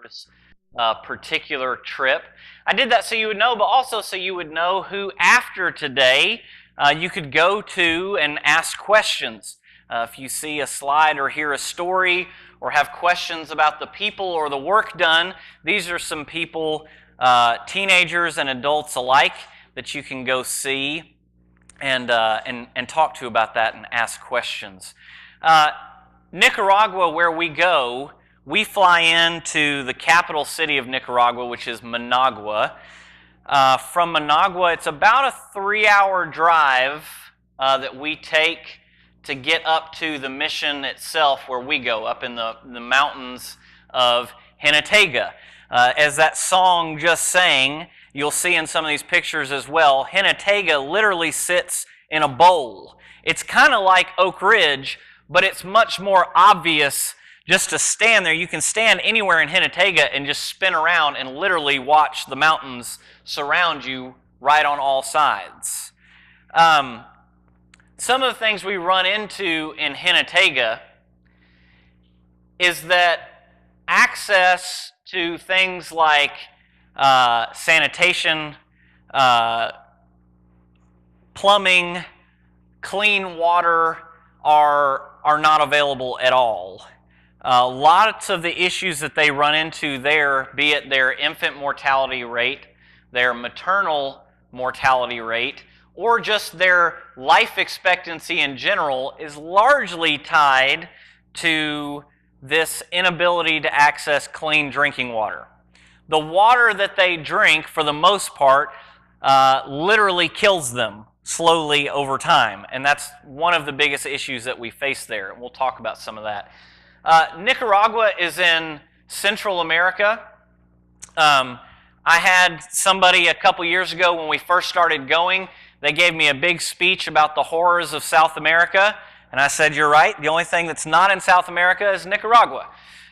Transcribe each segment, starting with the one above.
this particular trip. I did that so you would know, but also so you would know who after today you could go to and ask questions. If you see a slide or hear a story or have questions about the people or the work done, these are some people, teenagers and adults alike, that you can go see and talk to about that and ask questions. Nicaragua, where we go, we fly into the capital city of Nicaragua, which is Managua. From Managua, it's about a 3-hour drive that we take to get up to the mission itself where we go, up in the mountains of Hinatega. As that song just sang, you'll see in some of these pictures as well, Hinatega literally sits in a bowl. It's kind of like Oak Ridge, but it's much more obvious just to stand there. You can stand anywhere in Hinatega and just spin around and literally watch the mountains surround you right on all sides. Some of the things we run into in Hinatega is that access to things like sanitation, plumbing, clean water are not available at all. Lots of the issues that they run into there, be it their infant mortality rate, their maternal mortality rate, or just their life expectancy in general, is largely tied to this inability to access clean drinking water. The water that they drink, for the most part, literally kills them slowly over time, and that's one of the biggest issues that we face there, and we'll talk about some of that. Nicaragua is in Central America. I had somebody a couple years ago when we first started going, they gave me a big speech about the horrors of South America, and I said, you're right, the only thing that's not in South America is Nicaragua.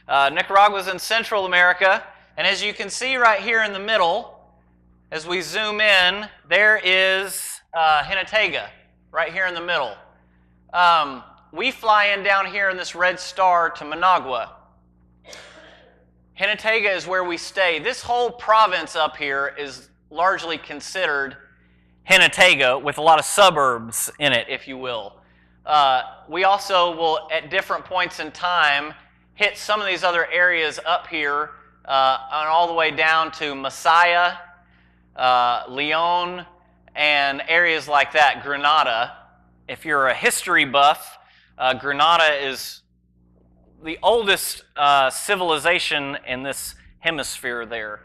Nicaragua's in Central America, and as you can see right here in the middle, as we zoom in, there is Hinatega, right here in the middle. We fly in down here in this red star to Managua. Hinatega is where we stay. This whole province up here is largely considered Hinatega, with a lot of suburbs in it, if you will. We also will, at different points in time, hit some of these other areas up here, and all the way down to Masaya, Leon, and areas like that, Granada. If you're a history buff, Granada is the oldest civilization in this hemisphere there.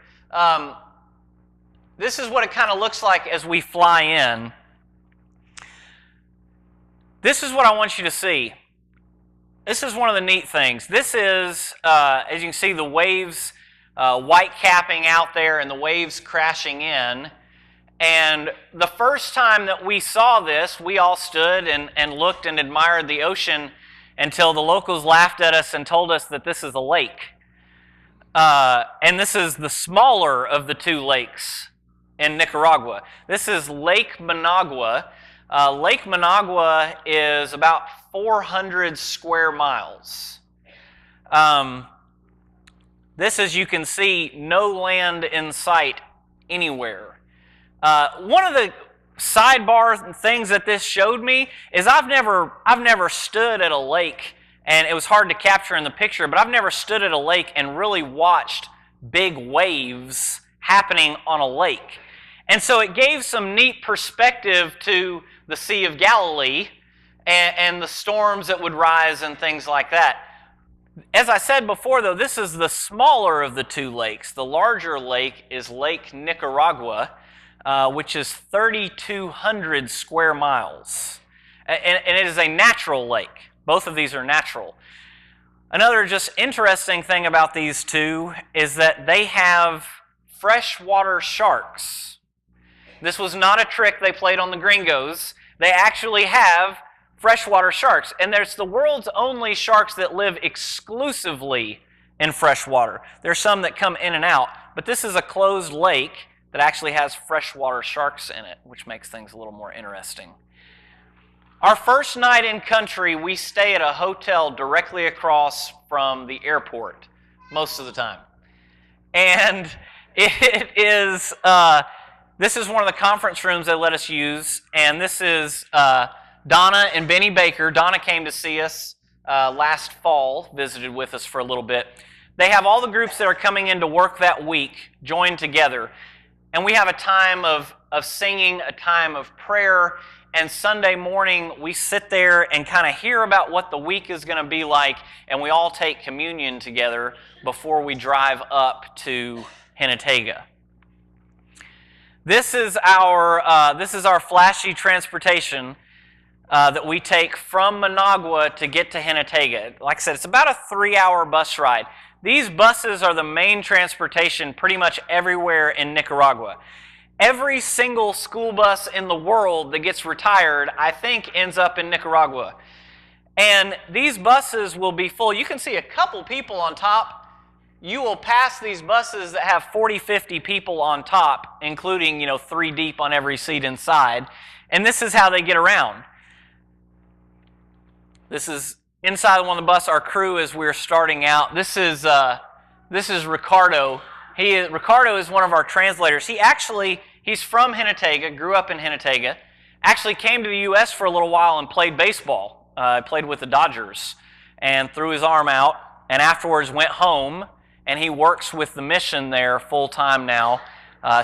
This is what it kind of looks like as we fly in. This is what I want you to see. This is one of the neat things. This is, as you can see, the waves white capping out there and the waves crashing in. And the first time that we saw this, we all stood and looked and admired the ocean until the locals laughed at us and told us that this is a lake. And this is the smaller of the two lakes in Nicaragua. This is Lake Managua. Lake Managua is about 400 square miles. This, as you can see, no land in sight anywhere. One of the sidebar things that this showed me is I've never stood at a lake, and it was hard to capture in the picture, but I've never stood at a lake and really watched big waves happening on a lake. And so it gave some neat perspective to the Sea of Galilee and the storms that would rise and things like that. As I said before, though, this is the smaller of the two lakes. The larger lake is Lake Nicaragua, which is 3,200 square miles. And it is a natural lake. Both of these are natural. Another just interesting thing about these two is that they have freshwater sharks. This was not a trick they played on the gringos. They actually have freshwater sharks. And there's the world's only sharks that live exclusively in freshwater. There's some that come in and out, but this is a closed lake that actually has freshwater sharks in it, which makes things a little more interesting. Our first night in country, we stay at a hotel directly across from the airport most of the time. And it is, this is one of the conference rooms they let us use, and this is Donna and Benny Baker. Donna came to see us last fall, visited with us for a little bit. They have all the groups that are coming into work that week joined together, and we have a time of singing, a time of prayer, and Sunday morning we sit there and kind of hear about what the week is going to be like, and we all take communion together before we drive up to Hinnatega. This is our flashy transportation that we take from Managua to get to Hinnatega. Like I said, it's about a 3-hour bus ride. These buses are the main transportation pretty much everywhere in Nicaragua. Every single school bus in the world that gets retired, I think, ends up in Nicaragua. And these buses will be full. You can see a couple people on top. You will pass these buses that have 40, 50 people on top, including, 3 deep on every seat inside. And this is how they get around. This is inside one of the bus, our crew as we're starting out. This is Ricardo. Ricardo is one of our translators. He's from Hinnatega, grew up in Hinnatega, actually came to the U.S. for a little while and played baseball. Played with the Dodgers and threw his arm out, and afterwards went home, and he works with the mission there full-time now.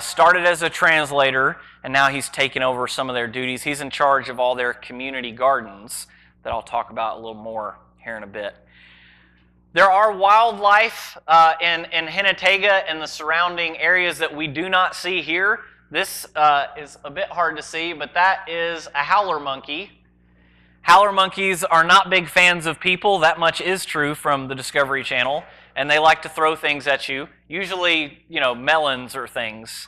Started as a translator, and now he's taken over some of their duties. He's in charge of all their community gardens that I'll talk about a little more here in a bit. There are wildlife in Hinnatega and the surrounding areas that we do not see here. This is a bit hard to see, but that is a howler monkey. Howler monkeys are not big fans of people. That much is true from the Discovery Channel. And they like to throw things at you, usually, melons or things.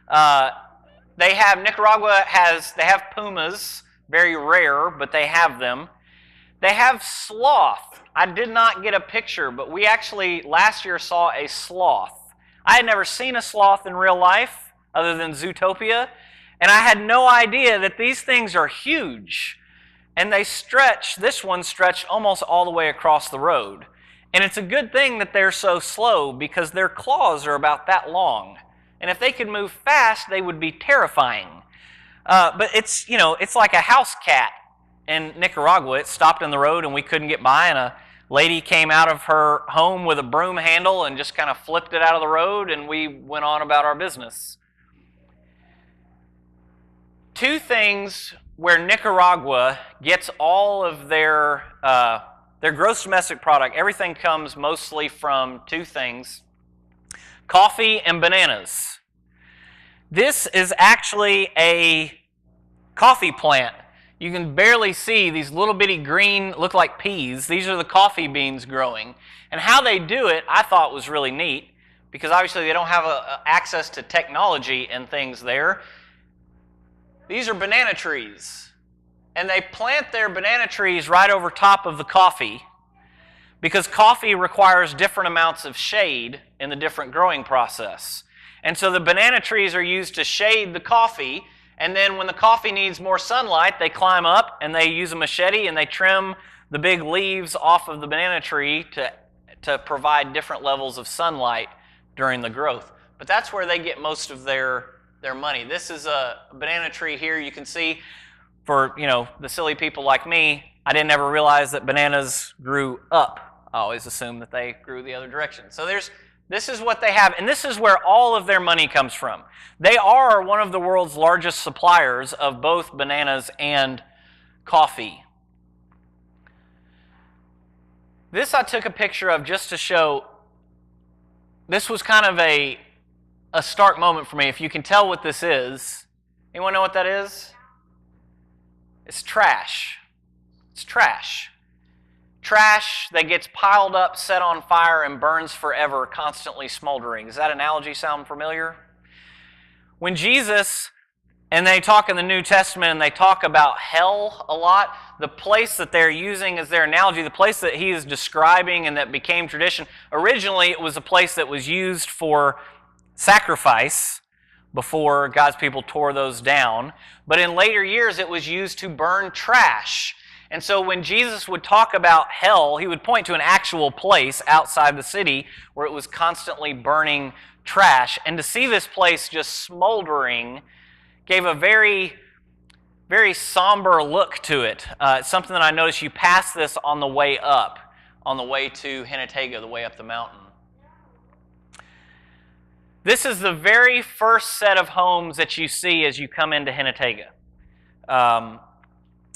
Nicaragua has pumas, very rare, but they have them. They have sloth. I did not get a picture, but we actually last year saw a sloth. I had never seen a sloth in real life other than Zootopia, and I had no idea that these things are huge. And this one stretched almost all the way across the road. And it's a good thing that they're so slow because their claws are about that long. And if they could move fast, they would be terrifying. But it's like a house cat in Nicaragua. It stopped in the road and we couldn't get by, and a lady came out of her home with a broom handle and just kind of flipped it out of the road, and we went on about our business. 2 things where Nicaragua gets all of their gross domestic product. Everything comes mostly from 2 things: coffee and bananas. This is actually a coffee plant. You can barely see these little bitty green, look like peas. These are the coffee beans growing. And how they do it, I thought was really neat, because obviously they don't have access to technology and things there. These are banana trees. And they plant their banana trees right over top of the coffee, because coffee requires different amounts of shade in the different growing process. And so the banana trees are used to shade the coffee, and then when the coffee needs more sunlight, they climb up and they use a machete and they trim the big leaves off of the banana tree to provide different levels of sunlight during the growth. But that's where they get most of their money. This is a banana tree here. You can see, for the silly people like me, I didn't ever realize that bananas grew up. I always assumed that they grew the other direction. So this is what they have, and this is where all of their money comes from. They are one of the world's largest suppliers of both bananas and coffee. This I took a picture of just to show. This was kind of a stark moment for me. If you can tell what this is. Anyone know what that is? It's trash. It's trash. Trash that gets piled up, set on fire, and burns forever, constantly smoldering. Does that analogy sound familiar? When Jesus, and they talk in the New Testament, and they talk about hell a lot, the place that they're using as their analogy, the place that he is describing and that became tradition, originally it was a place that was used for sacrifice before God's people tore those down. But in later years, it was used to burn trash. And so when Jesus would talk about hell, he would point to an actual place outside the city where it was constantly burning trash. And to see this place just smoldering gave a very, very somber look to it. It's something that I noticed you pass this on the way up, on the way to Hinatega, the way up the mountain. This is the very first set of homes that you see as you come into Hinatega.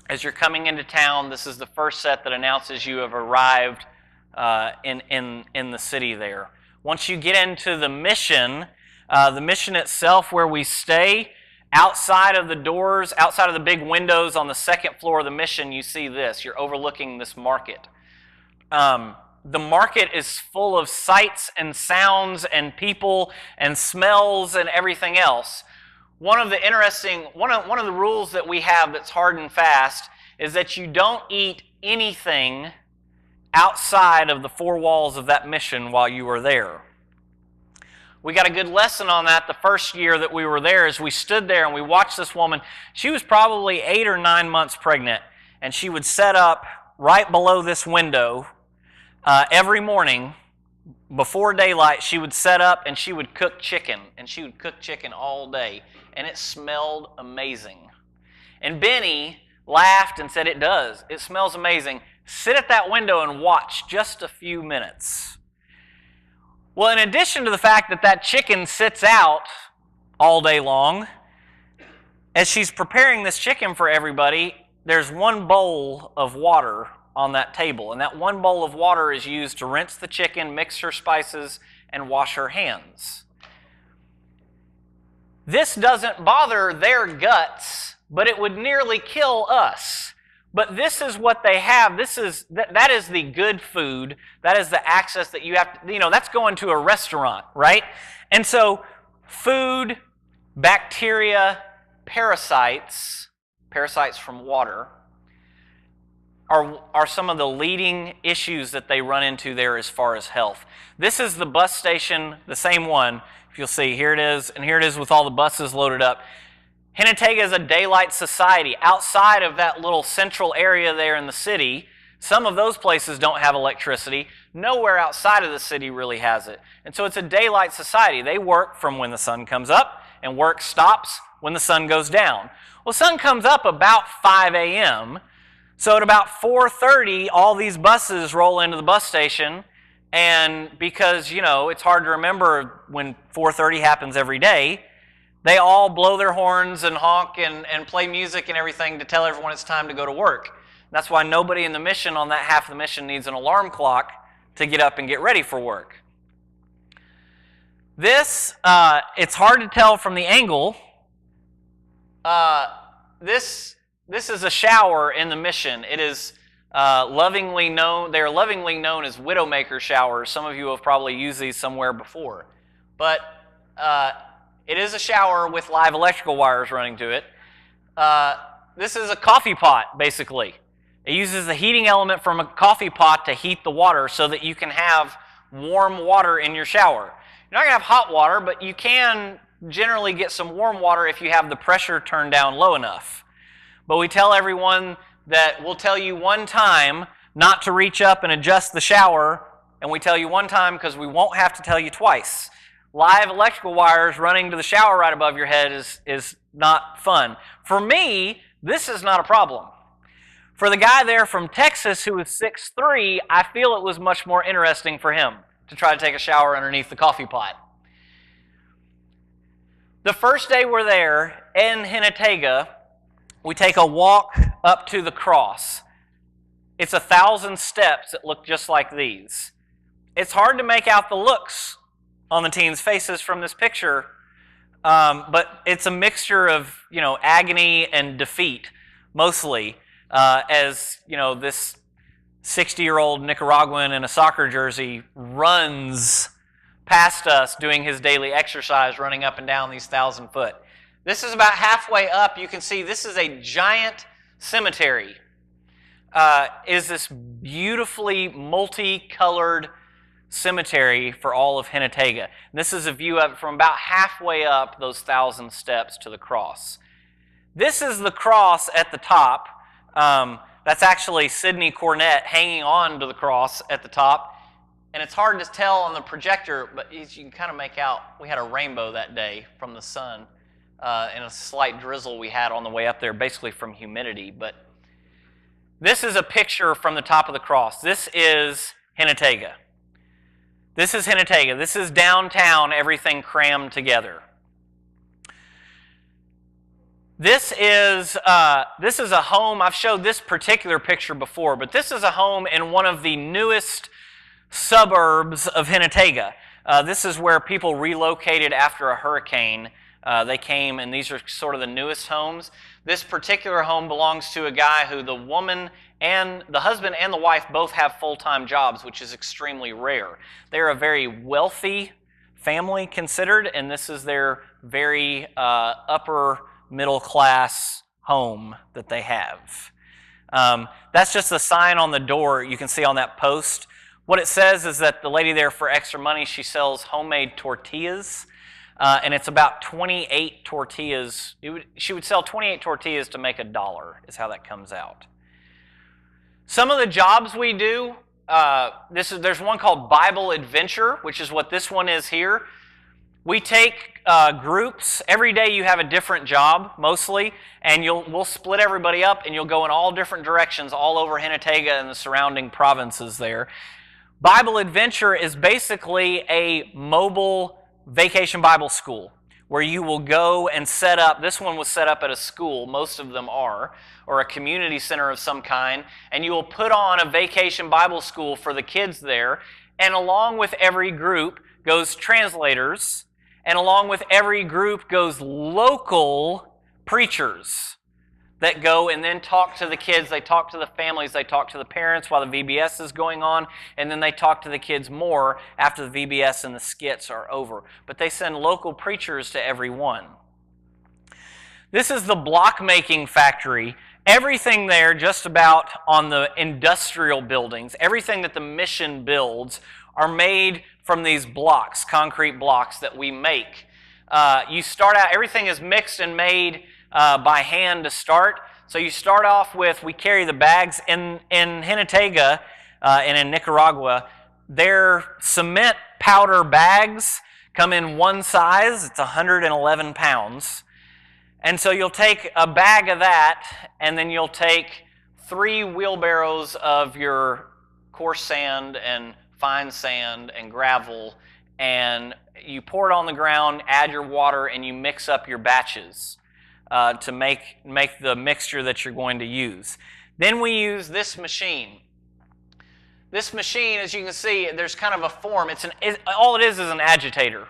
As you're coming into town, this is the first set that announces you have arrived in the city there. Once you get into the mission itself where we stay, outside of the doors, outside of the big windows on the second floor of the mission, you see this. You're overlooking this market. The market is full of sights and sounds and people and smells and everything else. One of the rules that we have that's hard and fast is that you don't eat anything outside of the four walls of that mission while you are there. We got a good lesson on that the first year that we were there as we stood there and we watched this woman. She was probably 8 or 9 months pregnant, and she would set up right below this window every morning. Before daylight, she would set up and she would cook chicken, and she would cook chicken all day, and it smelled amazing. And Benny laughed and said, "It does. It smells amazing. Sit at that window and watch just a few minutes." Well, in addition to the fact that that chicken sits out all day long, as she's preparing this chicken for everybody, there's one bowl of water on that table, and that one bowl of water is used to rinse the chicken, mix her spices, and wash her hands. This doesn't bother their guts, but it would nearly kill us. But this is what they have. That is the good food. That is the access that you have to, that's going to a restaurant, right? And so food, bacteria, parasites from water, are some of the leading issues that they run into there as far as health. This is the bus station, the same one. If you'll see, here it is, and here it is with all the buses loaded up. Hinatega is a daylight society. Outside of that little central area there in the city, some of those places don't have electricity. Nowhere outside of the city really has it. And so it's a daylight society. They work from when the sun comes up, and work stops when the sun goes down. Well, the sun comes up about 5 a.m., so at about 4:30, all these buses roll into the bus station, and because, it's hard to remember when 4:30 happens every day, they all blow their horns and honk and play music and everything to tell everyone it's time to go to work. That's why nobody in the mission on that half of the mission needs an alarm clock to get up and get ready for work. This, it's hard to tell from the angle. This is a shower in the mission. It is lovingly known. They are lovingly known as Widowmaker showers. Some of you have probably used these somewhere before. But it is a shower with live electrical wires running to it. This is a coffee pot, basically. It uses the heating element from a coffee pot to heat the water so that you can have warm water in your shower. You're not going to have hot water, but you can generally get some warm water if you have the pressure turned down low enough. But we tell everyone that we'll tell you one time not to reach up and adjust the shower, and we tell you one time because we won't have to tell you twice. Live electrical wires running to the shower right above your head is not fun. For me, this is not a problem. For the guy there from Texas who was 6'3", I feel it was much more interesting for him to try to take a shower underneath the coffee pot. The first day we're there in Hinatega, we take a walk up to the cross. It's 1,000 steps that look just like these. It's hard to make out the looks on the teens' faces from this picture, but it's a mixture of, agony and defeat, mostly, as, this 60-year-old Nicaraguan in a soccer jersey runs past us doing his daily exercise, running up and down these 1,000 foot. This is about halfway up. You can see this is a giant cemetery. Is this beautifully multicolored cemetery for all of Hinatega. This is a view of it from about halfway up those 1,000 steps to the cross. This is the cross at the top. That's actually Sidney Cornett hanging on to the cross at the top. And it's hard to tell on the projector, but as you can kind of make out, we had a rainbow that day from the sun and a slight drizzle we had on the way up there, basically from humidity. But this is a picture from the top of the cross. This is Hinatega. This is Hinatega. This is downtown, everything crammed together. This is a home. I've showed this particular picture before, but this is a home in one of the newest suburbs of Hinatega. This is where people relocated after a hurricane. They came, and these are sort of the newest homes. This particular home belongs to a guy who the woman and the husband and the wife both have full-time jobs, which is extremely rare. They're a very wealthy family considered, and this is their very upper middle class home that they have. That's just a sign on the door you can see on that post. What it says is that the lady there, for extra money, she sells homemade tortillas, and it's about 28 tortillas. She would sell 28 tortillas to make $1, is how that comes out. Some of the jobs we do, there's one called Bible Adventure, which is what this one is here. We take groups. Every day you have a different job, mostly, and we'll split everybody up, and you'll go in all different directions all over Hinatega and the surrounding provinces there. Bible Adventure is basically a mobile vacation Bible school where you will go and set up. This one was set up at a school, most of them are, or a community center of some kind, and you will put on a vacation Bible school for the kids there, and along with every group goes translators, and along with every group goes local preachers that go and then talk to the kids. They talk to the families. They talk to the parents while the VBS is going on, and then they talk to the kids more after the VBS and the skits are over. But they send local preachers to every one. This is the block making factory. Everything there, just about on the industrial buildings, everything that the mission builds are made from these blocks, concrete blocks that we make. You start out, everything is mixed and made by hand to start. So you start off with, we carry the bags in Hinatega and in Nicaragua. Their cement powder bags come in one size. It's 111 pounds. And so you'll take a bag of that, and then you'll take 3 wheelbarrows of your coarse sand and fine sand and gravel, and you pour it on the ground, add your water, and you mix up your batches to make the mixture that you're going to use. Then we use this machine. This machine, as you can see, there's kind of a form. All it is an agitator.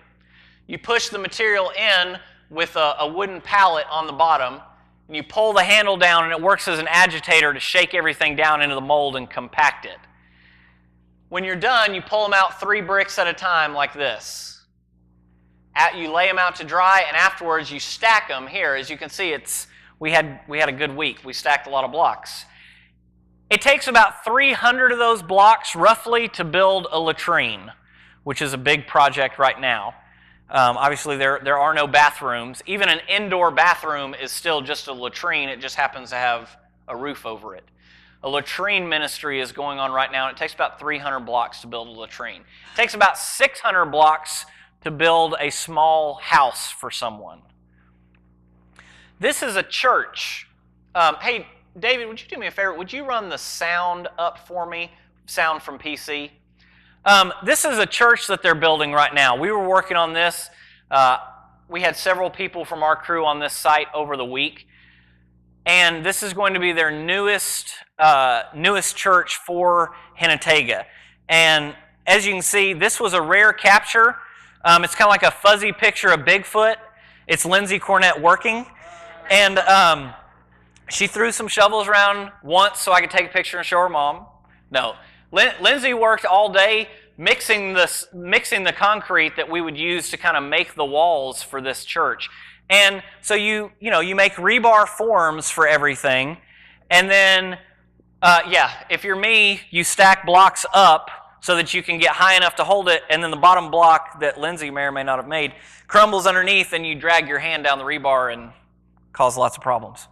You push the material in with a wooden pallet on the bottom, and you pull the handle down, and it works as an agitator to shake everything down into the mold and compact it. When you're done, you pull them out 3 bricks at a time like this. You lay them out to dry, and afterwards you stack them. Here, as you can see, we had a good week. We stacked a lot of blocks. It takes about 300 of those blocks, roughly, to build a latrine, which is a big project right now. Obviously, there are no bathrooms. Even an indoor bathroom is still just a latrine. It just happens to have a roof over it. A latrine ministry is going on right now, and it takes about 300 blocks to build a latrine. It takes about 600 blocks to build a small house for someone. This is a church. Hey, David, would you do me a favor? Would you run the sound up for me? Sound from PC. This is a church that they're building right now. We were working on this. We had several people from our crew on this site over the week. And this is going to be their newest church for Hinatega. And as you can see, this was a rare capture. It's kind of like a fuzzy picture of Bigfoot. It's Lindsay Cornett working. And she threw some shovels around once so I could take a picture and show her mom. No. Lindsay worked all day mixing the concrete that we would use to kind of make the walls for this church. And so you make rebar forms for everything, and then if you're me, you stack blocks up so that you can get high enough to hold it, and then the bottom block that Lindsay may or may not have made crumbles underneath, and you drag your hand down the rebar and cause lots of problems.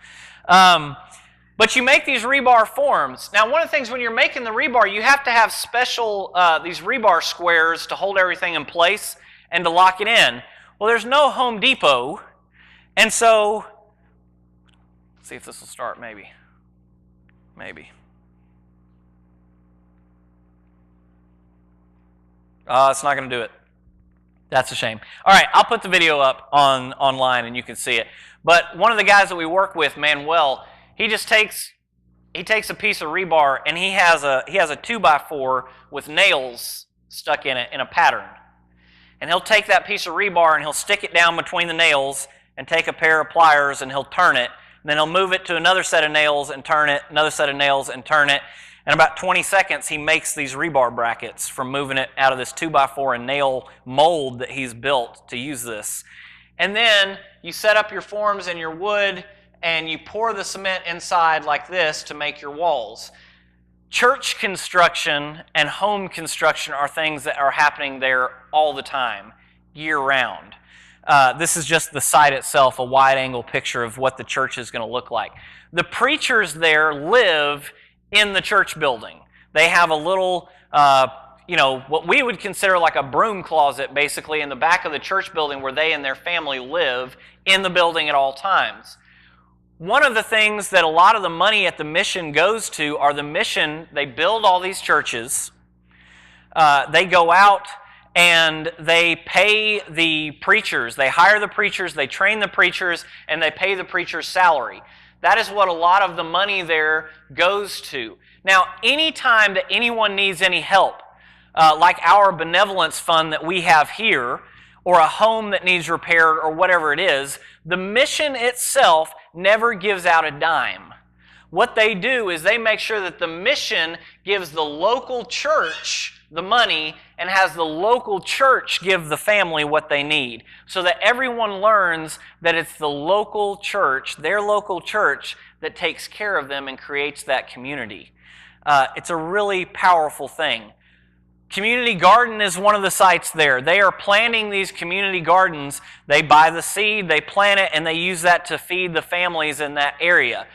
But But you make these rebar forms. Now, one of the things when you're making the rebar, you have to have special, these rebar squares to hold everything in place and to lock it in. Well, there's no Home Depot, and so, let's see if this will start, maybe. Maybe. It's not going to do it. That's a shame. All right, I'll put the video up online and you can see it. But one of the guys that we work with, Manuel, he takes a piece of rebar and he has a 2x4 with nails stuck in it in a pattern. And he'll take that piece of rebar and he'll stick it down between the nails and take a pair of pliers and he'll turn it. And then he'll move it to another set of nails and turn it, another set of nails and turn it. In about 20 seconds, he makes these rebar brackets from moving it out of this 2x4 and nail mold that he's built to use this. And then you set up your forms and your wood and you pour the cement inside like this to make your walls. Church construction and home construction are things that are happening there all the time, year-round. This is just the site itself, a wide-angle picture of what the church is going to look like. The preachers there live in the church building. They have a little, what we would consider like a broom closet, basically, in the back of the church building where they and their family live in the building at all times. One of the things that a lot of the money at the mission goes to are the mission. They build all these churches. They go out and they pay the preachers. They hire the preachers, they train the preachers, and they pay the preachers' salary. That is what a lot of the money there goes to. Now, anytime that anyone needs any help, like our benevolence fund that we have here, or a home that needs repaired, or whatever it is, the mission itself never gives out a dime. What they do is they make sure that the mission gives the local church the money and has the local church give the family what they need, so that everyone learns that it's the local church, their local church, that takes care of them and creates that community. It's a really powerful thing. Community garden is one of the sites there. They are planting these community gardens. They buy the seed, they plant it, and they use that to feed the families in that area.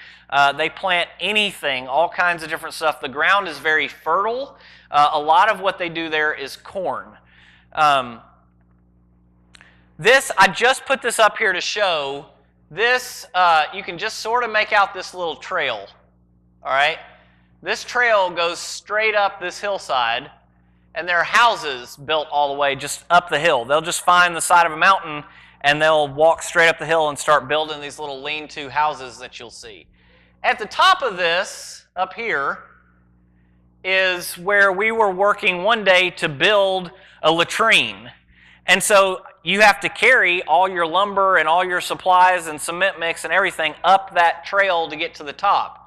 They plant anything, all kinds of different stuff. The ground is very fertile. A lot of what they do there is corn. I just put this up here to show this. You can just sort of make out this little trail. All right? This trail goes straight up this hillside, and there are houses built all the way just up the hill. They'll just find the side of a mountain, and they'll walk straight up the hill and start building these little lean-to houses that you'll see. At the top of this, up here, is where we were working one day to build a latrine. And so you have to carry all your lumber and all your supplies and cement mix and everything up that trail to get to the top.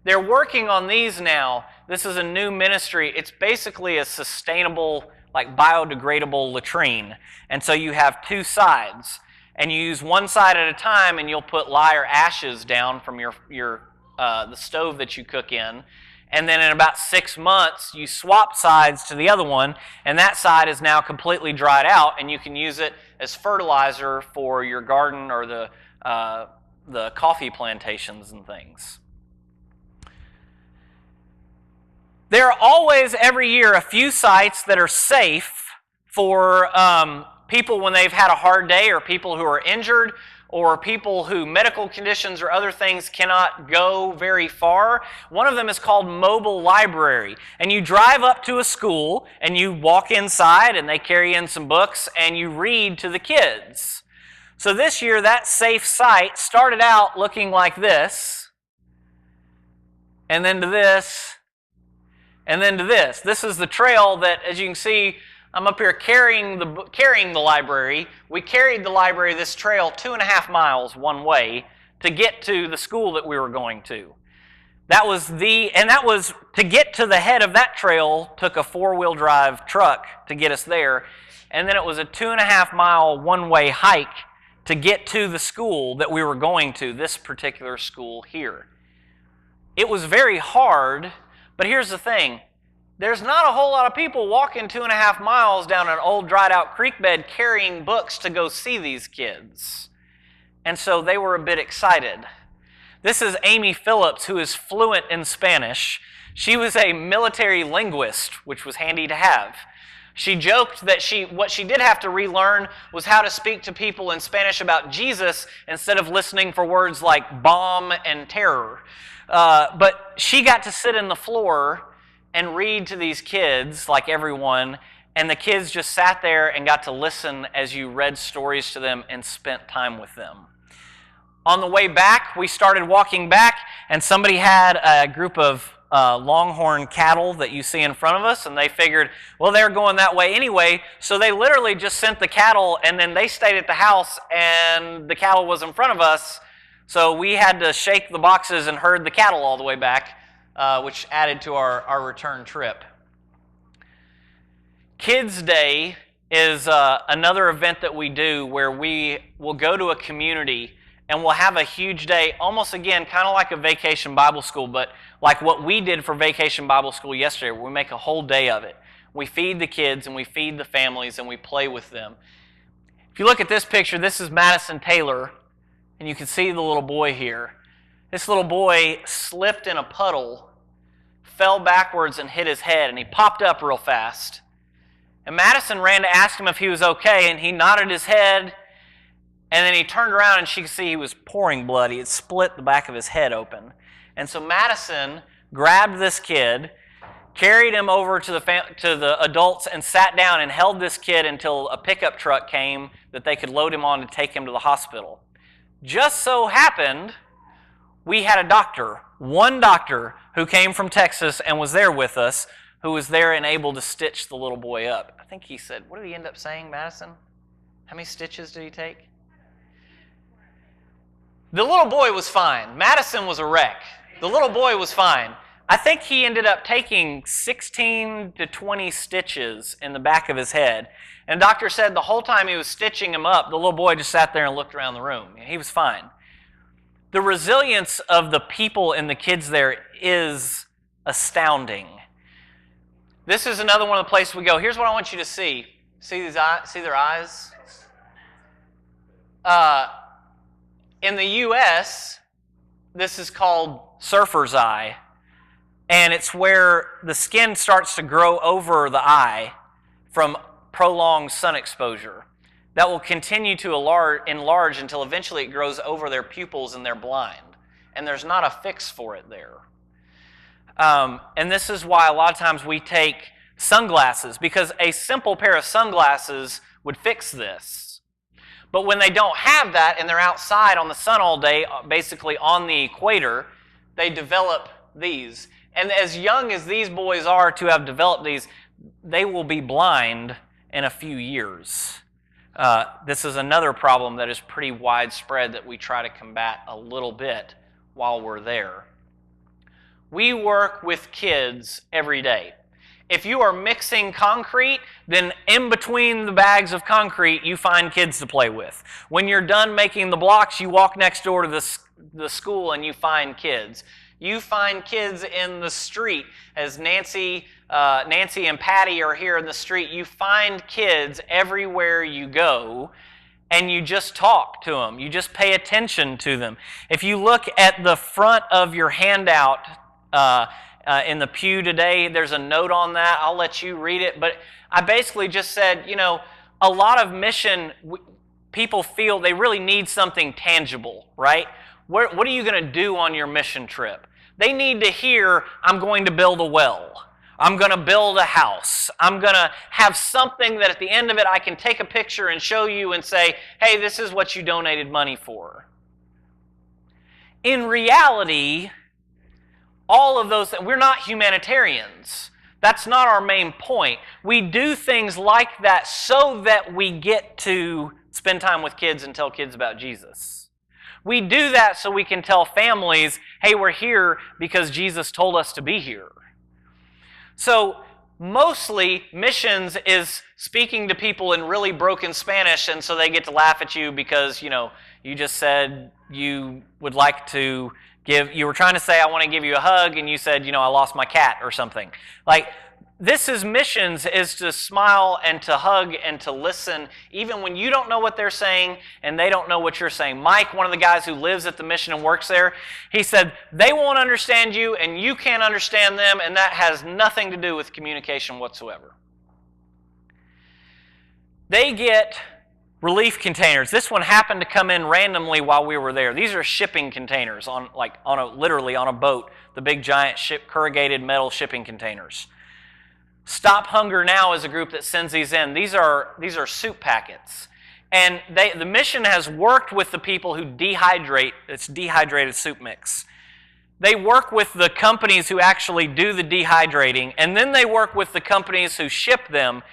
They're working on these now. This is a new ministry. It's basically a sustainable, like biodegradable latrine. And so you have two sides. And you use one side at a time, and you'll put lye or ashes down from the stove that you cook in. And then in about 6 months, you swap sides to the other one, and that side is now completely dried out, and you can use it as fertilizer for your garden or the coffee plantations and things. There are always, every year, a few sites that are safe for people when they've had a hard day, or people who are injured, or people who medical conditions or other things cannot go very far. One of them is called Mobile Library. And you drive up to a school and you walk inside and they carry in some books and you read to the kids. So this year that safe site started out looking like this, and then to this, and then to this. This is the trail that, as you can see, I'm up here carrying the library. We carried the library, this trail, 2.5 miles one way to get to the school that we were going to. To get to the head of that trail took a 4-wheel drive truck to get us there. And then it was a 2.5 mile one-way hike to get to the school that we were going to, this particular school here. It was very hard, but here's the thing. There's not a whole lot of people walking 2.5 miles down an old dried out creek bed carrying books to go see these kids. And so they were a bit excited. This is Amy Phillips, who is fluent in Spanish. She was a military linguist, which was handy to have. She joked that what she did have to relearn was how to speak to people in Spanish about Jesus instead of listening for words like bomb and terror. But she got to sit in the floor and read to these kids, like everyone, and the kids just sat there and got to listen as you read stories to them and spent time with them. On the way back, we started walking back, and somebody had a group of longhorn cattle that you see in front of us, and they figured, well, they're going that way anyway, so they literally just sent the cattle, and then they stayed at the house, and the cattle was in front of us, so we had to shake the boxes and herd the cattle all the way back, which added to our return trip. Kids Day is another event that we do where we will go to a community and we'll have a huge day, almost again, kind of like a vacation Bible school, but like what we did for Vacation Bible School yesterday, where we make a whole day of it. We feed the kids and we feed the families and we play with them. If you look at this picture, this is Madison Taylor, and you can see the little boy here. This little boy slipped in a puddle, fell backwards and hit his head, and he popped up real fast. And Madison ran to ask him if he was okay, and he nodded his head, and then he turned around and she could see he was pouring blood. He had split the back of his head open. And so Madison grabbed this kid, carried him over to the adults, and sat down and held this kid until a pickup truck came that they could load him on to take him to the hospital. Just so happened, we had a doctor, one doctor, who came from Texas and was there with us, who was there and able to stitch the little boy up. I think he said, what did he end up saying, Madison? How many stitches did he take? The little boy was fine. Madison was a wreck. The little boy was fine. I think he ended up taking 16 to 20 stitches in the back of his head. And the doctor said the whole time he was stitching him up, the little boy just sat there and looked around the room. He was fine. The resilience of the people and the kids there is astounding. This is another one of the places we go. Here's what I want you to see. See these eyes? See their eyes? In the U.S., this is called surfer's eye, and it's where the skin starts to grow over the eye from prolonged sun exposure. That will continue to enlarge until eventually it grows over their pupils and they're blind. And there's not a fix for it there. And this is why a lot of times we take sunglasses, because a simple pair of sunglasses would fix this. But when they don't have that and they're outside on the sun all day, basically on the equator, they develop these. And as young as these boys are to have developed these, they will be blind in a few years. This is another problem that is pretty widespread that we try to combat a little bit while we're there. We work with kids every day. If you are mixing concrete, then in between the bags of concrete, you find kids to play with. When you're done making the blocks, you walk next door to the school and you find kids. You find kids in the street. As Nancy and Patty are here in the street, you find kids everywhere you go, and you just talk to them. You just pay attention to them. If you look at the front of your handout in the pew today, there's a note on that. I'll let you read it. But I basically just said, a lot of mission, people feel they really need something tangible, right? What are you going to do on your mission trip? They need to hear, I'm going to build a well. I'm going to build a house. I'm going to have something that at the end of it I can take a picture and show you and say, hey, this is what you donated money for. In reality, all of those, we're not humanitarians. That's not our main point. We do things like that so that we get to spend time with kids and tell kids about Jesus. We do that so we can tell families, hey, we're here because Jesus told us to be here. So mostly missions is speaking to people in really broken Spanish, and so they get to laugh at you because, you just said you would like to you were trying to say, I want to give you a hug, and you said, I lost my cat or something. Like, This is missions, is to smile and to hug and to listen, even when you don't know what they're saying and they don't know what you're saying. Mike, one of the guys who lives at the mission and works there, he said, they won't understand you and you can't understand them, and that has nothing to do with communication whatsoever. They get relief containers. This one happened to come in randomly while we were there. These are shipping containers literally on a boat, the big giant corrugated metal shipping containers. Stop Hunger Now is a group that sends these in. These are soup packets. And the mission has worked with the people who dehydrate. It's dehydrated soup mix. They work with the companies who actually do the dehydrating, and then they work with the companies who ship them,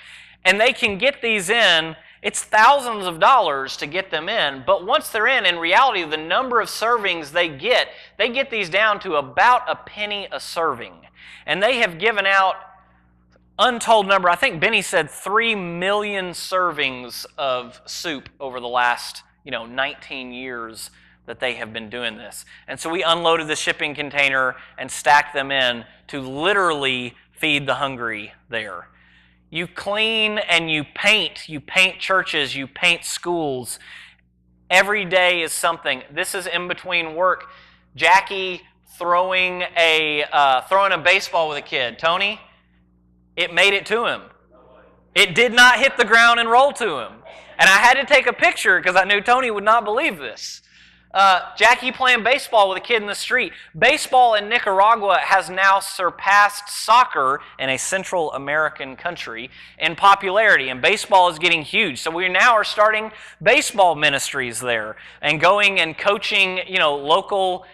and they can get these in. It's thousands of dollars to get them in, but once they're in reality, the number of servings they get these down to about a penny a serving. And they have given out untold number. I think Benny said 3 million servings of soup over the last 19 years that they have been doing this. And so we unloaded the shipping container and stacked them in to literally feed the hungry there. You clean and you paint churches, you paint schools. Every day is something. This is in between work. Jackie throwing a baseball with a kid. Tony, it made it to him. It did not hit the ground and roll to him. And I had to take a picture because I knew Tony would not believe this. Jackie playing baseball with a kid in the street. Baseball in Nicaragua has now surpassed soccer in a Central American country in popularity, and baseball is getting huge. So we now are starting baseball ministries there and going and coaching, local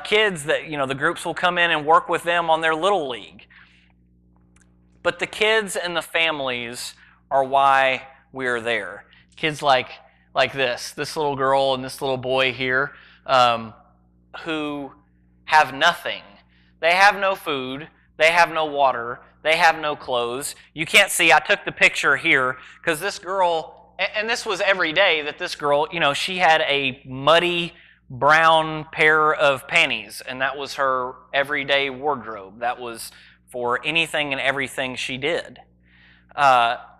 kids that, the groups will come in and work with them on their little league. But the kids and the families are why we're there. Kids like this little girl and this little boy here who have nothing. They have no food. They have no water. They have no clothes. You can't see. I took the picture here because this girl, and this was every day that this girl, she had a muddy brown pair of panties, and that was her everyday wardrobe. That was for anything and everything she did.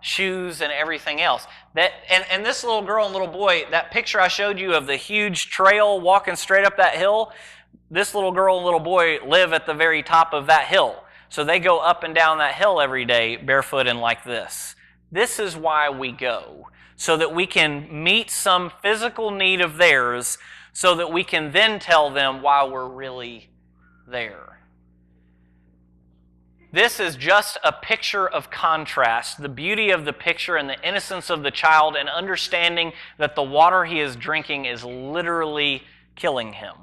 Shoes and everything else. And this little girl and little boy, that picture I showed you of the huge trail walking straight up that hill, this little girl and little boy live at the very top of that hill. So they go up and down that hill every day barefoot and like this. This is why we go, so that we can meet some physical need of theirs, so that we can then tell them why we're really there. This is just a picture of contrast, the beauty of the picture and the innocence of the child, and understanding that the water he is drinking is literally killing him.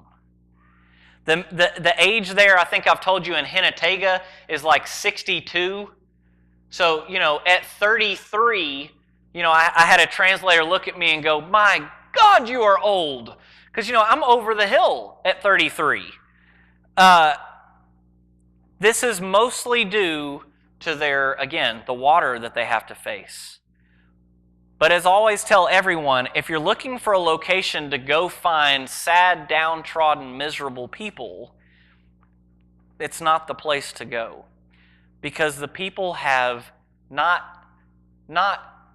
The age there, I think I've told you, in Hinnatega is like 62. So, at 33, I had a translator look at me and go, "My God, you are old." Because, I'm over the hill at 33. This is mostly due to the water that they have to face. But as I always tell everyone, if you're looking for a location to go find sad, downtrodden, miserable people, it's not the place to go. Because the people have not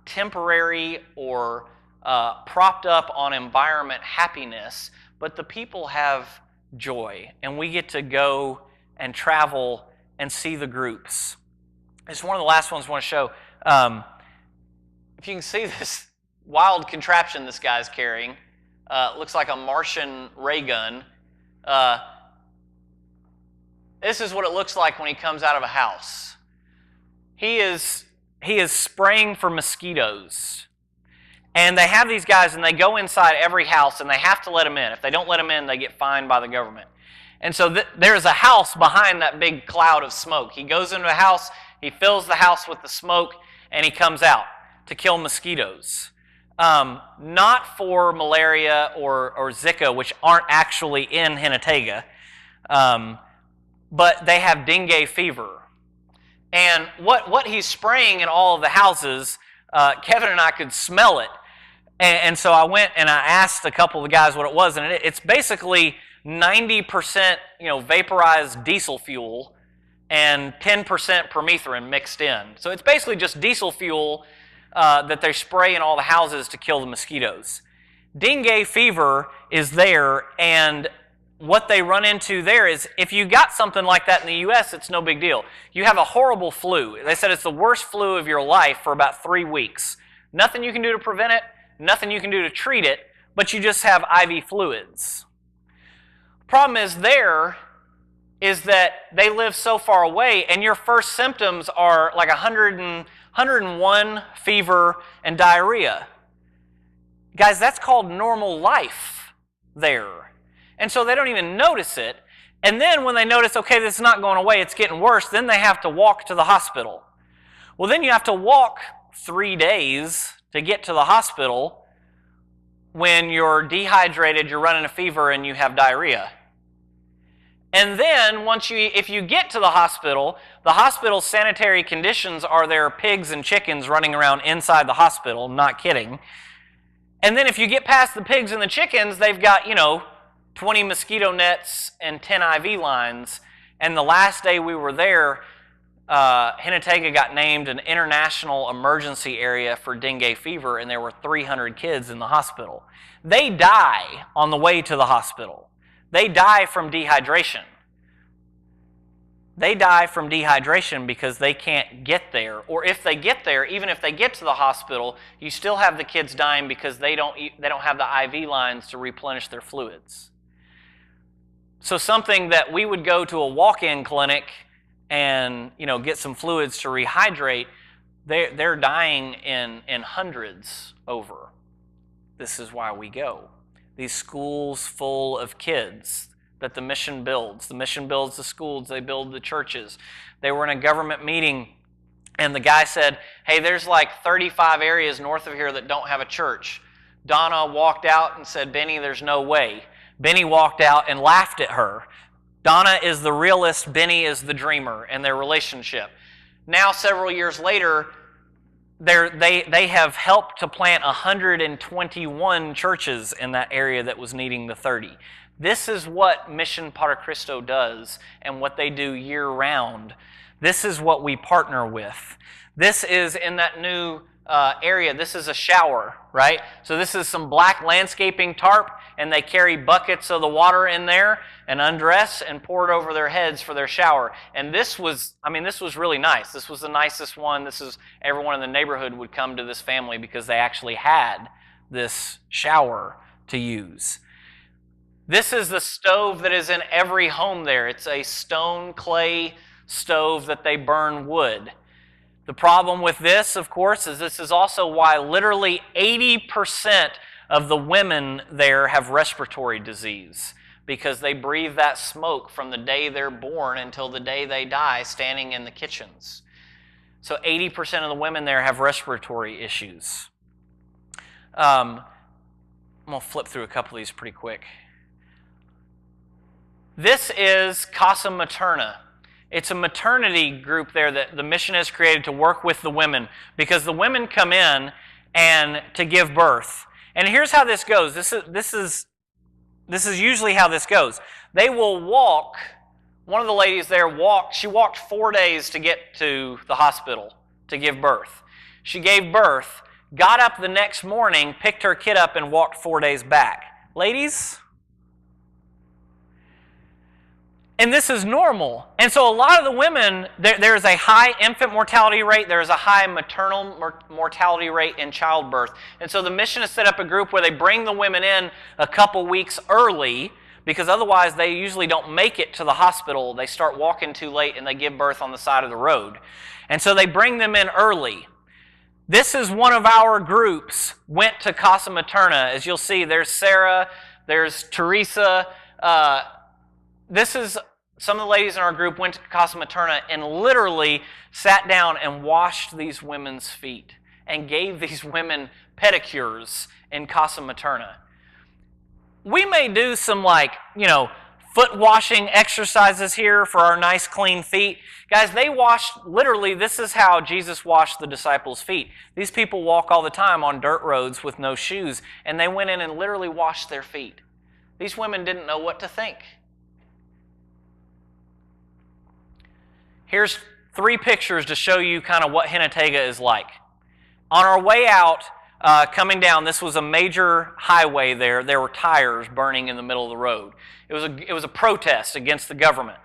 temporary or propped up on environment happiness, but the people have joy. And we get to go and travel and see the groups. It's one of the last ones I want to show. If you can see this wild contraption this guy's carrying, looks like a Martian ray gun. This is what it looks like when he comes out of a house. He is spraying for mosquitoes. And they have these guys, and they go inside every house, and they have to let them in. If they don't let them in, they get fined by the government. And so there's a house behind that big cloud of smoke. He goes into a house, he fills the house with the smoke, and he comes out to kill mosquitoes. Not for malaria or Zika, which aren't actually in Hinnatega, but they have dengue fever. And what he's spraying in all of the houses, Kevin and I could smell it. And so I went and I asked a couple of the guys what it was, and it's basically 90% vaporized diesel fuel and 10% permethrin mixed in. So it's basically just diesel fuel that they spray in all the houses to kill the mosquitoes. Dengue fever is there, and what they run into there is if you got something like that in the U.S., it's no big deal. You have a horrible flu. They said it's the worst flu of your life for about 3 weeks. Nothing you can do to prevent it, nothing you can do to treat it, but you just have IV fluids. Problem is that they live so far away, and your first symptoms are like 101 fever and diarrhea. Guys, that's called normal life there. And so they don't even notice it. And then when they notice, okay, this is not going away, it's getting worse, then they have to walk to the hospital. Well, then you have to walk 3 days to get to the hospital when you're dehydrated, you're running a fever, and you have diarrhea. And then if you get to the hospital's sanitary conditions are there are pigs and chickens running around inside the hospital, not kidding. And then if you get past the pigs and the chickens, they've got, 20 mosquito nets and 10 IV lines. And the last day we were there, Hinatega got named an international emergency area for dengue fever, and there were 300 kids in the hospital. They die on the way to the hospital. They die from dehydration. They die from dehydration because they can't get there. Or if they get there, even if they get to the hospital, you still have the kids dying because they don't have the IV lines to replenish their fluids. So something that we would go to a walk-in clinic and get some fluids to rehydrate, they're dying in hundreds over. This is why we go. These schools full of kids that the mission builds. The mission builds the schools, they build the churches. They were in a government meeting, and the guy said, hey, there's like 35 areas north of here that don't have a church. Donna walked out and said, Benny, there's no way. Benny walked out and laughed at her. Donna is the realist, Benny is the dreamer in their relationship. Now, several years later, they have helped to plant 121 churches in that area that was needing the 30. This is what Mission Para Cristo does and what they do year-round. This is what we partner with. This is in that new area. This is a shower, right? So this is some black landscaping tarp, and they carry buckets of the water in there and undress and pour it over their heads for their shower. And this was really nice. This was the nicest one. Everyone in the neighborhood would come to this family because they actually had this shower to use. This is the stove that is in every home there. It's a stone clay stove that they burn wood. The problem with this, of course, is this is also why literally 80% of the women there have respiratory disease, because they breathe that smoke from the day they're born until the day they die standing in the kitchens. So 80% of the women there have respiratory issues. I'm going to flip through a couple of these pretty quick. This is Casa Materna. It's a maternity group there that the mission has created to work with the women, because the women come in and to give birth. And here's how this goes. This is usually how this goes. They will walk. One of the ladies there she walked 4 days to get to the hospital to give birth. She gave birth, got up the next morning, picked her kid up, and walked 4 days back. Ladies? And this is normal. And so a lot of the women, there's a high infant mortality rate, there's a high maternal mortality rate in childbirth. And so the mission has set up a group where they bring the women in a couple weeks early, because otherwise they usually don't make it to the hospital. They start walking too late and they give birth on the side of the road. And so they bring them in early. This is one of our groups, went to Casa Materna. As you'll see, there's Sarah, there's Teresa. Some of the ladies in our group went to Casa Materna and literally sat down and washed these women's feet and gave these women pedicures in Casa Materna. We may do some foot washing exercises here for our nice clean feet. Guys, this is how Jesus washed the disciples' feet. These people walk all the time on dirt roads with no shoes, and they went in and literally washed their feet. These women didn't know what to think. Here's 3 pictures to show you kind of what Hinatega is like. On our way out, coming down, this was a major highway there. There were tires burning in the middle of the road. It was a protest against the government.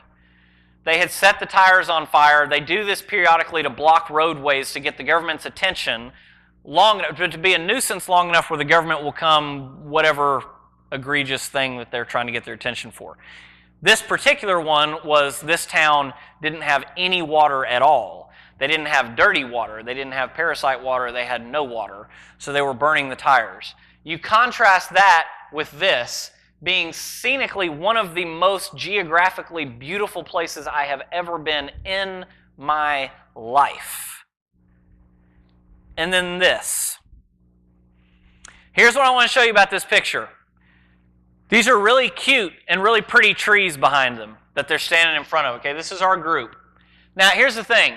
They had set the tires on fire. They do this periodically to block roadways to get the government's attention long enough, to be a nuisance long enough where the government will come whatever egregious thing that they're trying to get their attention for. This particular one was this town didn't have any water at all. They didn't have dirty water. They didn't have parasite water. They had no water. So they were burning the tires. You contrast that with this being scenically one of the most geographically beautiful places I have ever been in my life. And then this. Here's what I want to show you about this picture. These are really cute and really pretty trees behind them that they're standing in front of. Okay, this is our group. Now, here's the thing.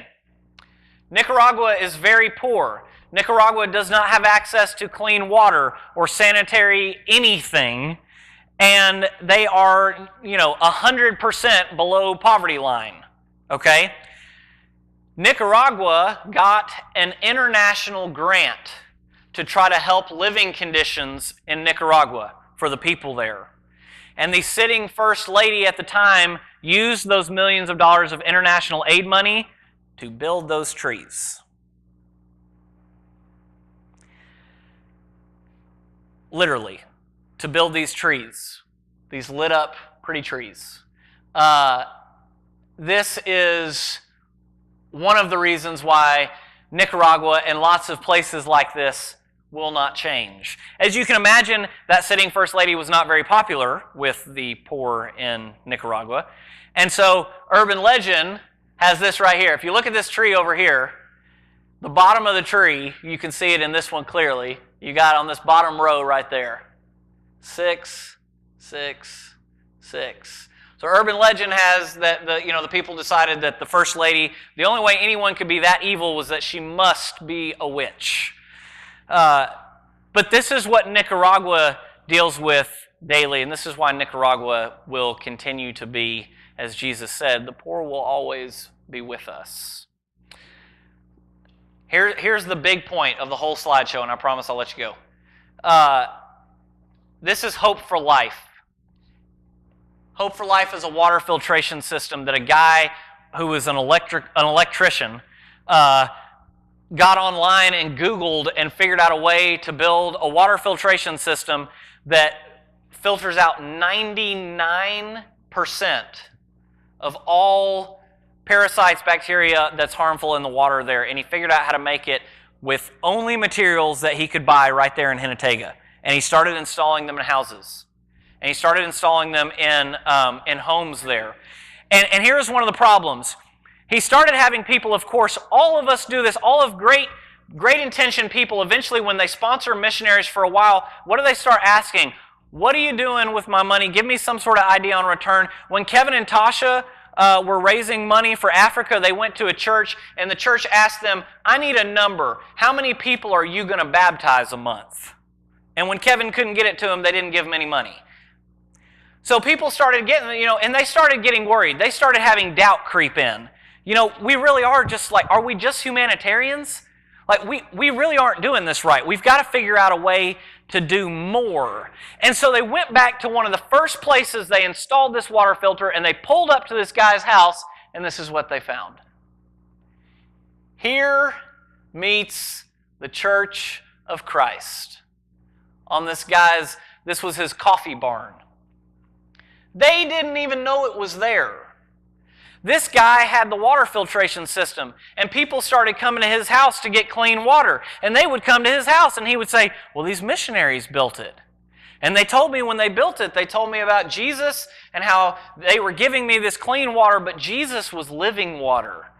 Nicaragua is very poor. Nicaragua does not have access to clean water or sanitary anything, and they are, 100% below poverty line. Okay? Nicaragua got an international grant to try to help living conditions in Nicaragua for the people there. And the sitting first lady at the time used those millions of dollars of international aid money to build those trees. Literally, to build these trees, these lit up pretty trees. This is one of the reasons why Nicaragua and lots of places like this will not change. As you can imagine, that sitting first lady was not very popular with the poor in Nicaragua. And so urban legend has this right here. If you look at this tree over here, the bottom of the tree, you can see it in this one clearly. You got on this bottom row right there. 6, 6, 6. So urban legend has that the people decided that the first lady, the only way anyone could be that evil was that she must be a witch. But this is what Nicaragua deals with daily, and this is why Nicaragua will continue to be, as Jesus said, the poor will always be with us. Here's the big point of the whole slideshow, and I promise I'll let you go. This is Hope for Life. Hope for Life is a water filtration system that a guy who was an electrician got online and Googled and figured out a way to build a water filtration system that filters out 99% of all parasites, bacteria that's harmful in the water there. And he figured out how to make it with only materials that he could buy right there in Hinatega. And he started installing them in houses. And he started installing them in homes there. And here's one of the problems. He started having people, of course, all of us do this, all of great intentioned people, eventually when they sponsor missionaries for a while, what do they start asking? What are you doing with my money? Give me some sort of idea on return. When Kevin and Tasha were raising money for Africa, they went to a church, and the church asked them, I need a number. How many people are you going to baptize a month? And when Kevin couldn't get it to them, they didn't give him any money. So people started getting, and they started getting worried. They started having doubt creep in. We really are just are we just humanitarians? We really aren't doing this right. We've got to figure out a way to do more. And so they went back to one of the first places they installed this water filter, and they pulled up to this guy's house, and this is what they found. Here meets the Church of Christ. This was his coffee barn. They didn't even know it was there. This guy had the water filtration system, and people started coming to his house to get clean water. And they would come to his house, and he would say, well, these missionaries built it. And they told me when they built it, they told me about Jesus and how they were giving me this clean water, but Jesus was living water.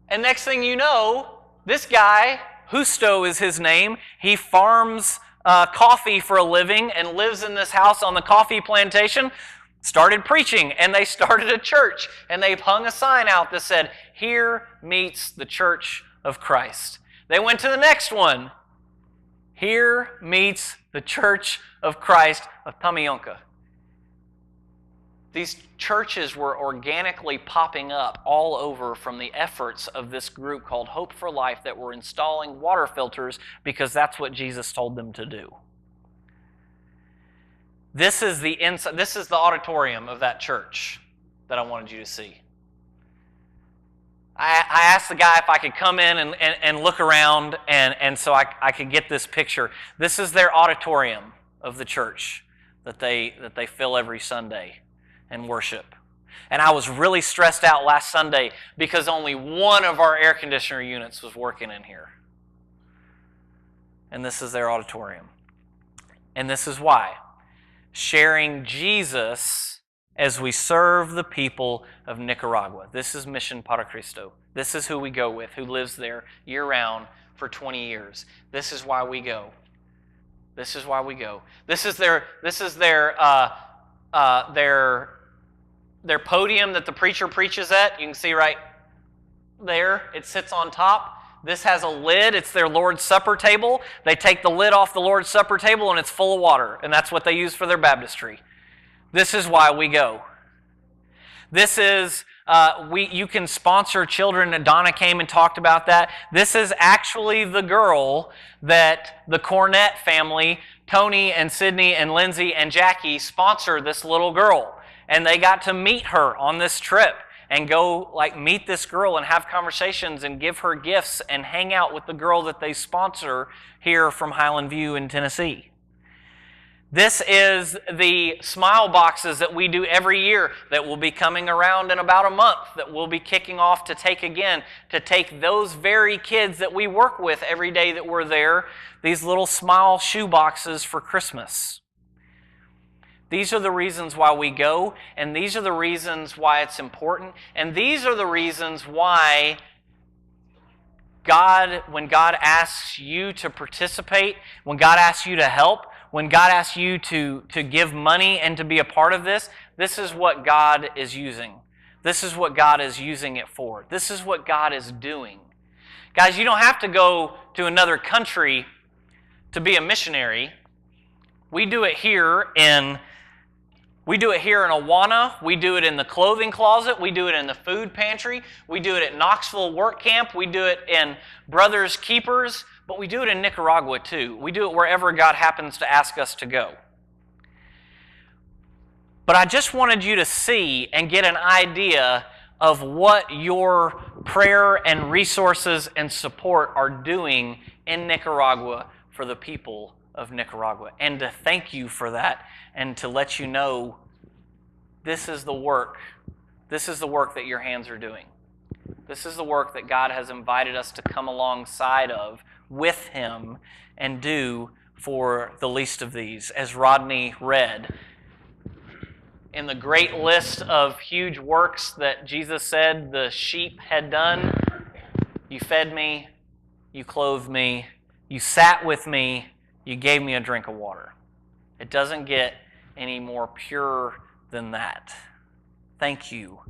And next thing you know, this guy, Justo is his name, he farms coffee for a living and lives in this house on the coffee plantation, started preaching, and they started a church, and they hung a sign out that said, here meets the Church of Christ. They went to the next one. Here meets the Church of Christ of Tamionka. These churches were organically popping up all over from the efforts of this group called Hope for Life that were installing water filters because that's what Jesus told them to do. This is the auditorium of that church that I wanted you to see. I asked the guy if I could come in and look around and so I could get this picture. This is their auditorium of the church that they fill every Sunday and worship. And I was really stressed out last Sunday because only one of our air conditioner units was working in here. And this is their auditorium. And this is why. Sharing Jesus as we serve the people of Nicaragua. This is Mission Para Cristo. This is who we go with, who lives there year-round for 20 years. This is why we go. This is why we go. This is their podium that the preacher preaches at. You can see right there. It sits on top. This has a lid. It's their Lord's Supper table. They take the lid off the Lord's Supper table and it's full of water. And that's what they use for their baptistry. This is why we go. This is, you can sponsor children. And Donna came and talked about that. This is actually the girl that the Cornett family, Tony and Sydney and Lindsay and Jackie, sponsored this little girl. And they got to meet her on this trip and go meet this girl and have conversations and give her gifts and hang out with the girl that they sponsor here from Highland View in Tennessee. This is the smile boxes that we do every year that will be coming around in about a month, that we'll be kicking off to take those very kids that we work with every day that we're there, these little smile shoe boxes for Christmas. These are the reasons why we go, and these are the reasons why it's important, and these are the reasons why when God asks you to participate, when God asks you to help, when God asks you to give money and to be a part of this, this is what God is using. This is what God is using it for. This is what God is doing. Guys, you don't have to go to another country to be a missionary. We do it here in Awana. We do it in the clothing closet. We do it in the food pantry. We do it at Knoxville Work Camp. We do it in Brothers Keepers. But we do it in Nicaragua too. We do it wherever God happens to ask us to go. But I just wanted you to see and get an idea of what your prayer and resources and support are doing in Nicaragua for the people of Nicaragua. And to thank you for that and to let you know this is the work. This is the work that your hands are doing. This is the work that God has invited us to come alongside of with Him and do for the least of these. As Rodney read, in the great list of huge works that Jesus said the sheep had done, you fed me, you clothed me, you sat with me, you gave me a drink of water. It doesn't get any more pure than that. Thank you.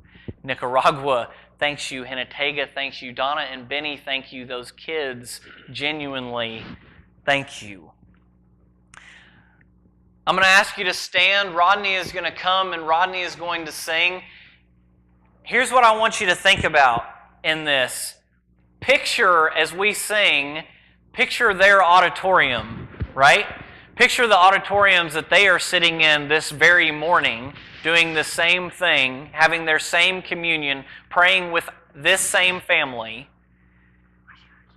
Nicaragua, thanks you. Hinatega, thanks you. Donna and Benny, thank you. Those kids, genuinely, thank you. I'm going to ask you to stand. Rodney is going to come and Rodney is going to sing. Here's what I want you to think about in this. Picture, as we sing, picture their auditorium, right? Picture the auditoriums that they are sitting in this very morning, doing the same thing, having their same communion, praying with this same family.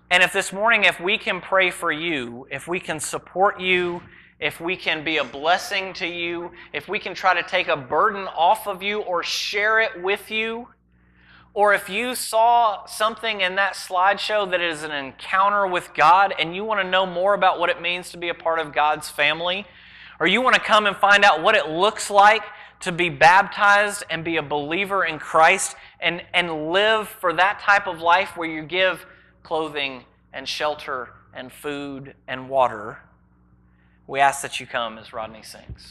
And if this morning, if we can pray for you, if we can support you, if we can be a blessing to you, if we can try to take a burden off of you or share it with you, or if you saw something in that slideshow that is an encounter with God and you want to know more about what it means to be a part of God's family, or you want to come and find out what it looks like to be baptized and be a believer in Christ and live for that type of life where you give clothing and shelter and food and water, we ask that you come as Rodney sings.